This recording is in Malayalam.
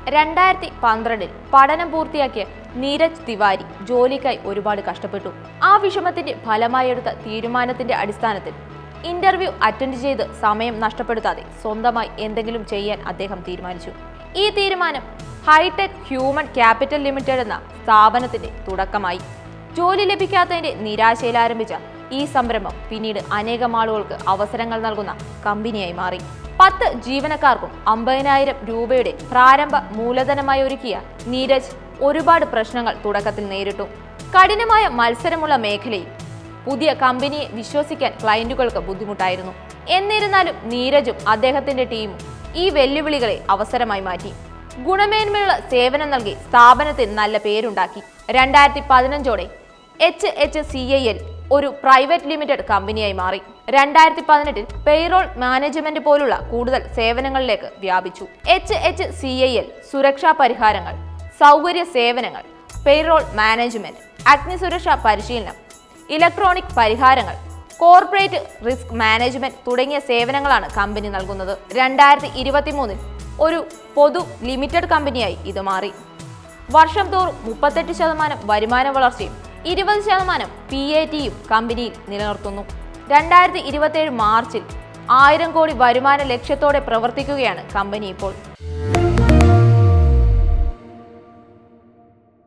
2012 പഠനം പൂർത്തിയാക്കിയ നീരജ് തിവാരി ജോലിക്കായി ഒരുപാട് കഷ്ടപ്പെട്ടു. ആ വിഷമത്തിന്റെ ഫലമായി എടുത്ത തീരുമാനത്തിന്റെ അടിസ്ഥാനത്തിൽ ഇന്റർവ്യൂ അറ്റൻഡ് ചെയ്ത് സമയം നഷ്ടപ്പെടുത്താതെ സ്വന്തമായി എന്തെങ്കിലും ചെയ്യാൻ അദ്ദേഹം തീരുമാനിച്ചു. ഈ തീരുമാനം ഹൈടെക് ഹ്യൂമൻ ക്യാപിറ്റൽ ലിമിറ്റഡ് എന്ന സ്ഥാപനത്തിന്റെ തുടക്കമായി. ജോലി ലഭിക്കാത്തതിന്റെ നിരാശയിൽ ആരംഭിച്ച ഈ സംരംഭം പിന്നീട് അനേകം ആളുകൾക്ക് അവസരങ്ങൾ നൽകുന്ന കമ്പനിയായി മാറി. 10 ജീവനക്കാർക്കും 50,000 രൂപയുടെ പ്രാരംഭ മൂലധനമായി ഒരുക്കിയ നീരജ് ഒരുപാട് പ്രശ്നങ്ങൾ തുടക്കത്തിൽ നേരിട്ടു. കഠിനമായ മത്സരമുള്ള മേഖലയിൽ പുതിയ കമ്പനിയെ വിശ്വസിക്കാൻ ക്ലയന്റുകൾക്ക് ബുദ്ധിമുട്ടായിരുന്നു. എന്നിരുന്നാലും നീരജും അദ്ദേഹത്തിന്റെ ടീമും ഈ വെല്ലുവിളികളെ അവസരമായി മാറ്റി. ഗുണമേന്മയുള്ള സേവനം നൽകി സ്ഥാപനത്തിന് നല്ല പേരുണ്ടാക്കി. 2015ഓടെ HHCIL ഒരു പ്രൈവറ്റ് ലിമിറ്റഡ് കമ്പനിയായി മാറി. 2018 പേറോൾ മാനേജ്മെന്റ് പോലുള്ള കൂടുതൽ സേവനങ്ങളിലേക്ക് വ്യാപിച്ചു. HHCIL സുരക്ഷാ പരിഹാരങ്ങൾ, സൗകര്യ സേവനങ്ങൾ, പേറോൾ മാനേജ്മെന്റ്, അഗ്നിസുരക്ഷാ പരിശീലനം, ഇലക്ട്രോണിക് പരിഹാരങ്ങൾ, കോർപ്പറേറ്റ് റിസ്ക് മാനേജ്മെന്റ് തുടങ്ങിയ സേവനങ്ങളാണ് കമ്പനി നൽകുന്നത്. 2023 ഒരു പൊതു ലിമിറ്റഡ് കമ്പനിയായി ഇത് മാറി. വർഷം തോറും 38% വരുമാന വളർച്ചയും 20% PATയും കമ്പനിയിൽ നിലനിർത്തുന്നു. 2027 മാർച്ചിൽ 1000 കോടി വരുമാന ലക്ഷ്യത്തോടെ പ്രവർത്തിക്കുകയാണ് കമ്പനി ഇപ്പോൾ.